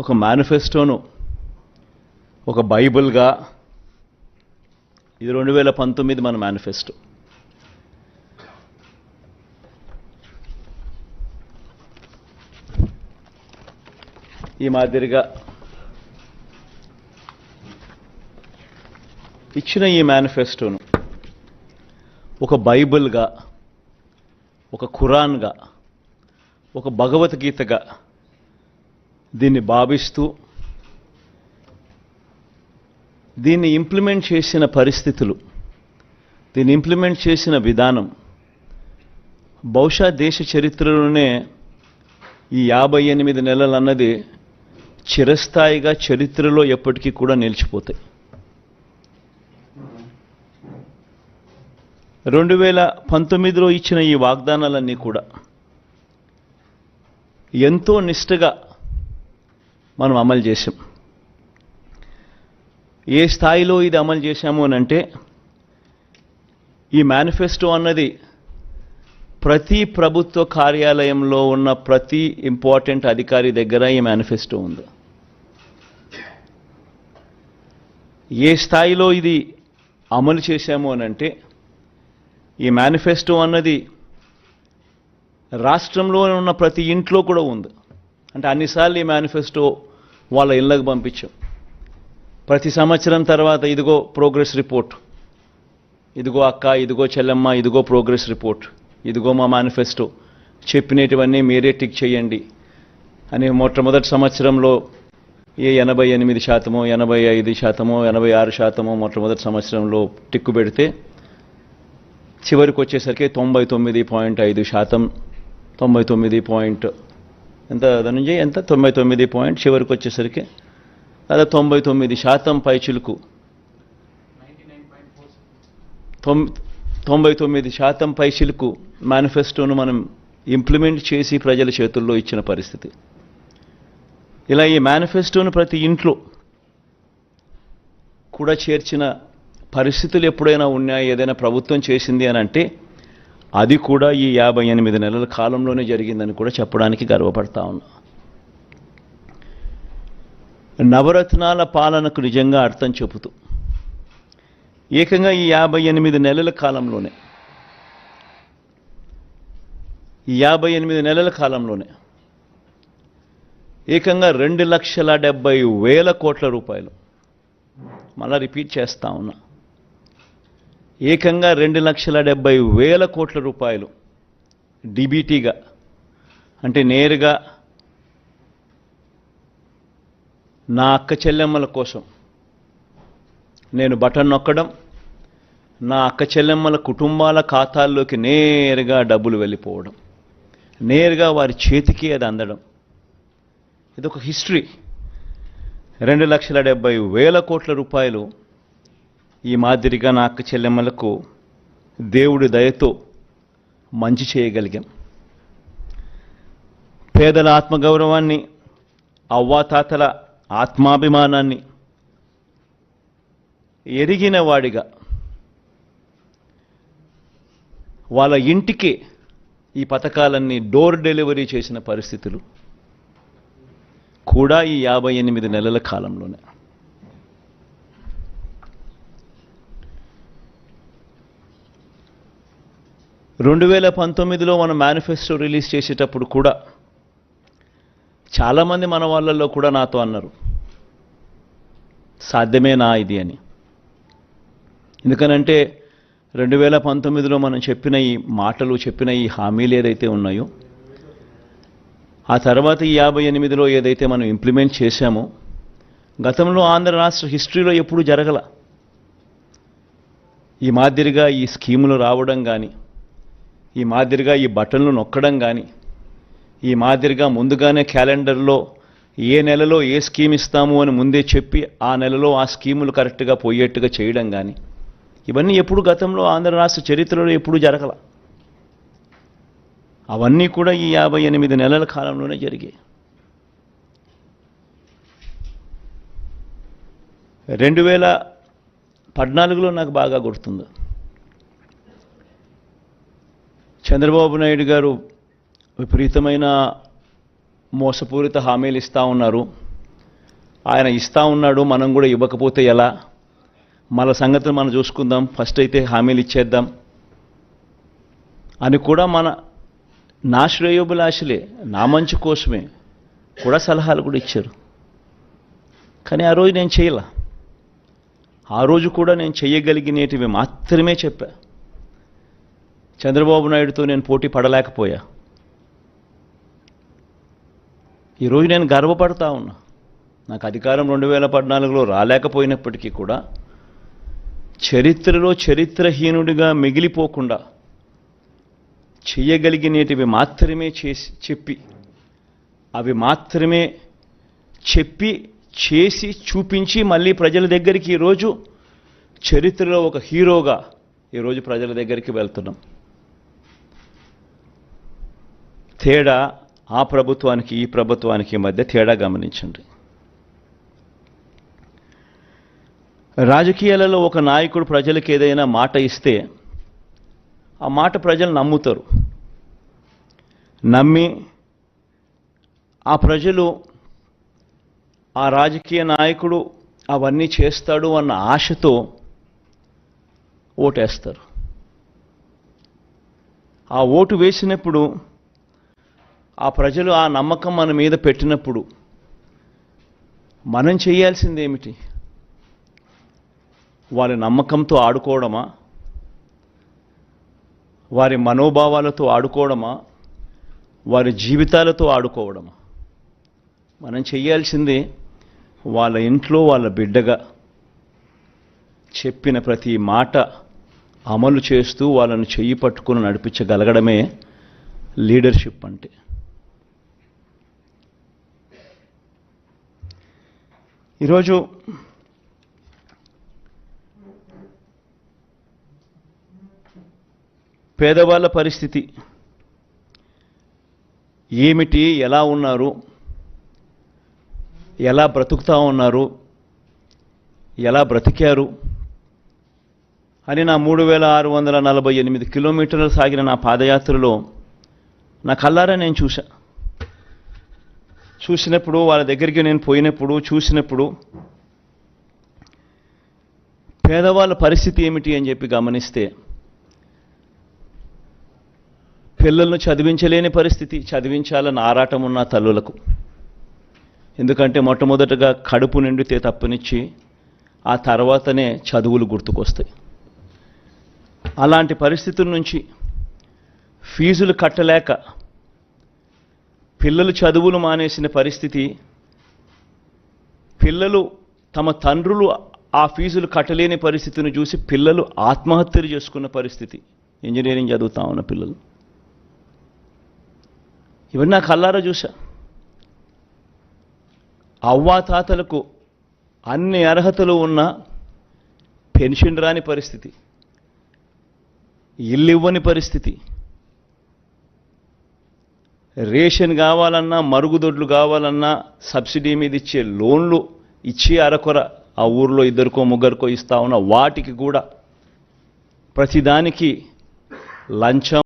ఒక మేనిఫెస్టోను ఒక బైబిల్గా, ఇది 2019 మన మేనిఫెస్టో. ఈ మాదిరిగా ఇచ్చిన ఈ మేనిఫెస్టోను ఒక బైబిల్గా, ఒక ఖురాన్గా, ఒక భగవద్గీతగా దీన్ని భావిస్తూ దీన్ని ఇంప్లిమెంట్ చేసిన పరిస్థితులు, దీన్ని ఇంప్లిమెంట్ చేసిన విధానం బహుశా దేశ చరిత్రలోనే ఈ 58 నెలలు అన్నది చిరస్థాయిగా చరిత్రలో ఎప్పటికీ కూడా నిలిచిపోతాయి. 2019లో ఇచ్చిన ఈ వాగ్దానాలన్నీ కూడా ఎంతో నిష్ఠగా మనం అమలు చేశాం. ఏ స్థాయిలో ఇది అమలు చేశాము అనంటే, ఈ మేనిఫెస్టో అన్నది ప్రతి ప్రభుత్వ కార్యాలయంలో ఉన్న ప్రతి ఇంపార్టెంట్ అధికారి దగ్గర ఈ మేనిఫెస్టో ఉంది. ఏ స్థాయిలో ఇది అమలు చేశాము అనంటే, ఈ మేనిఫెస్టో అన్నది రాష్ట్రంలో ఉన్న ప్రతి ఇంట్లో కూడా ఉంది. అంటే అన్నిసార్లు ఈ మేనిఫెస్టో వాళ్ళ ఇళ్ళకు పంపించాం. ప్రతి సంవత్సరం తర్వాత ఇదిగో ప్రోగ్రెస్ రిపోర్ట్, ఇదిగో అక్క, ఇదిగో చెల్లెమ్మ, ఇదిగో ప్రోగ్రెస్ రిపోర్ట్, ఇదిగో మా మేనిఫెస్టో, చెప్పినటువన్నీ మీరే టిక్ చేయండి అని మొట్టమొదటి సంవత్సరంలో 88%, 85%, 86% మొట్టమొదటి సంవత్సరంలో టిక్కు పెడితే చివరికి వచ్చేసరికి 99.5%, 99 ఎంత ధనుంజయ్ ఎంత 99 చివరికి వచ్చేసరికి అలా 99% పైచిలుకు 99% పైచిలుకు మేనిఫెస్టోను మనం ఇంప్లిమెంట్ చేసి ప్రజల చేతుల్లో ఇచ్చిన పరిస్థితి. ఇలా ఈ మేనిఫెస్టోను ప్రతి ఇంట్లో కూడా చేర్చిన పరిస్థితులు ఎప్పుడైనా ఉన్నాయి, ఏదైనా ప్రభుత్వం చేసింది అని అంటే అది కూడా ఈ 58 నెలల కాలంలోనే జరిగిందని కూడా చెప్పడానికి గర్వపడతా ఉన్నా. నవరత్నాల పాలనకు నిజంగా అర్థం చెబుతూ ఏకంగా ఈ 58 నెలల కాలంలోనే, ఈ 58 నెలల కాలంలోనే ఏకంగా 2,70,000 కోట్ల రూపాయలు, మళ్ళా రిపీట్ చేస్తా ఉన్నా, ఏకంగా 2,70,000 కోట్ల రూపాయలు డిబిటీగా, అంటే నేరుగా నా అక్క చెల్లెమ్మల కోసం నేను బటన్ నొక్కడం, నా అక్క చెల్లెమ్మల కుటుంబాల ఖాతాల్లోకి నేరుగా డబ్బులు వెళ్ళిపోవడం, నేరుగా వారి చేతికి అది అందడం, ఇదొక హిస్టరీ. 2,70,000 కోట్ల రూపాయలు ఈ మాదిరిగా నా అక్క చెల్లెమ్మలకు దేవుడి దయతో మంచి చేయగలిగాం. పేదల ఆత్మగౌరవాన్ని, అవ్వాతాతల ఆత్మాభిమానాన్ని ఎరిగిన వాడిగా వాళ్ళ ఇంటికి ఈ పథకాలన్నీ డోర్ డెలివరీ చేసిన పరిస్థితులు కూడా ఈ 58 నెలల కాలంలోనే. రెండు 2019లో మనం మేనిఫెస్టో రిలీజ్ చేసేటప్పుడు కూడా చాలామంది మన వాళ్ళల్లో కూడా నాతో అన్నారు, సాధ్యమేనా ఇది అని. ఎందుకనంటే 2019లో మనం చెప్పిన ఈ మాటలు, చెప్పిన ఈ హామీలు ఏదైతే ఉన్నాయో, ఆ తర్వాత ఈ 58లో ఏదైతే మనం ఇంప్లిమెంట్ చేశామో, గతంలో ఆంధ్ర రాష్ట్ర హిస్టరీలో ఎప్పుడూ జరగల. ఈ మాదిరిగా ఈ స్కీములు రావడం కానీ, ఈ మాదిరిగా ఈ బటన్లు నొక్కడం కానీ, ఈ మాదిరిగా ముందుగానే క్యాలెండర్లో ఏ నెలలో ఏ స్కీమ్ ఇస్తాము అని ముందే చెప్పి ఆ నెలలో ఆ స్కీములు కరెక్ట్గా పోయేట్టుగా చేయడం కానీ, ఇవన్నీ ఎప్పుడు గతంలో ఆంధ్ర రాష్ట్ర చరిత్రలో ఎప్పుడూ జరగల. అవన్నీ కూడా ఈ 58 నెలల కాలంలోనే జరిగాయి. 2014లో నాకు బాగా గుర్తుంది, చంద్రబాబు నాయుడు గారు విపరీతమైన మోసపూరిత హామీలు ఇస్తూ ఉన్నారు. ఆయన ఇస్తా ఉన్నాడు, మనం కూడా ఇవ్వకపోతే ఎలా, మన సంగతులు మనం చూసుకుందాం, ఫస్ట్ అయితే హామీలు ఇచ్చేద్దాం అని కూడా నా శ్రేయోభిలాషులే, నా మంచి కోసమే కూడా సలహాలు కూడా ఇచ్చారు. కానీ ఆ రోజు నేను చేయలే. ఆ రోజు కూడా నేను చేయగలిగినటివి మాత్రమే చెప్పా. చంద్రబాబు నాయుడుతో నేను పోటీ పడలేకపోయా. ఈరోజు నేను గర్వపడతా ఉన్నా. నాకు అధికారం 2014లో రాలేకపోయినప్పటికీ కూడా చరిత్రలో చరిత్రహీనుడిగా మిగిలిపోకుండా చేయగలిగినటివి మాత్రమే చెప్పి అవి మాత్రమే చెప్పి చేసి చూపించి మళ్ళీ ప్రజల దగ్గరికి ఈరోజు చరిత్రలో ఒక హీరోగా ఈరోజు ప్రజల దగ్గరికి వెళ్తున్నాం. తేడా ఆ ప్రభుత్వానికి ఈ ప్రభుత్వానికి మధ్య తేడా గమనించండి. రాజకీయాలలో ఒక నాయకుడు ప్రజలకు ఏదైనా మాట ఇస్తే ఆ మాట ప్రజలు నమ్ముతారు. నమ్మి ఆ ప్రజలు ఆ రాజకీయ నాయకుడు అవన్నీ చేస్తాడు అన్న ఆశతో ఓటేస్తారు. ఆ ఓటు వేసినప్పుడు ఆ ప్రజలు ఆ నమ్మకం మన మీద పెట్టినప్పుడు మనం చేయాల్సింది ఏమిటి? వారి నమ్మకంతో ఆడుకోవడమా, వారి మనోభావాలతో ఆడుకోవడమా, వారి జీవితాలతో ఆడుకోవడమా? మనం చేయాల్సింది వాళ్ళ ఇంట్లో వాళ్ళ బిడ్డగా చెప్పిన ప్రతి మాట అమలు చేస్తూ వాళ్ళను చెయ్యి పట్టుకుని నడిపించగలగడమే లీడర్షిప్ అంటే. ఈరోజు పేదవాళ్ళ పరిస్థితి ఏమిటి, ఎలా ఉన్నారు, ఎలా బ్రతుకుతా ఉన్నారు, ఎలా బ్రతికారు అని నా 3648 కిలోమీటర్లు సాగిన నా పాదయాత్రలో నా కళ్ళారా నేను చూసినప్పుడు వాళ్ళ దగ్గరికి నేను పోయినప్పుడు చూసినప్పుడు పేదవాళ్ళ పరిస్థితి ఏమిటి అని చెప్పి గమనిస్తే పిల్లలను చదివించలేని పరిస్థితి, చదివించాలని ఆరాటం ఉన్న తల్లులకు. ఎందుకంటే మొట్టమొదటగా కడుపు నిండితే తప్పనిచ్చి ఆ తర్వాతనే చదువులు గుర్తుకొస్తాయి. అలాంటి పరిస్థితుల నుంచి ఫీజులు కట్టలేక పిల్లలు చదువులు మానేసిన పరిస్థితి, పిల్లలు తమ తండ్రులు ఆ ఫీజులు కట్టలేని పరిస్థితిని చూసి పిల్లలు ఆత్మహత్యలు చేసుకున్న పరిస్థితి, ఇంజనీరింగ్ చదువుతా ఉన్న పిల్లలు. ఇవన్నీ నా కళ్ళారా చూసా. అవ్వాతాతలకు అన్ని అర్హతలు ఉన్న పెన్షన్ రాని పరిస్థితి, ఇల్లు ఇవ్వని పరిస్థితి, రేషన్ కావాలన్నా, మరుగుదొడ్లు కావాలన్నా సబ్సిడీ మీద ఇచ్చే లోన్లు ఇచ్చి అరకొర ఆ ఊర్లో 2కో 3కో ఇస్తా ఉన్న వాటికి కూడా ప్రతిదానికి లంచం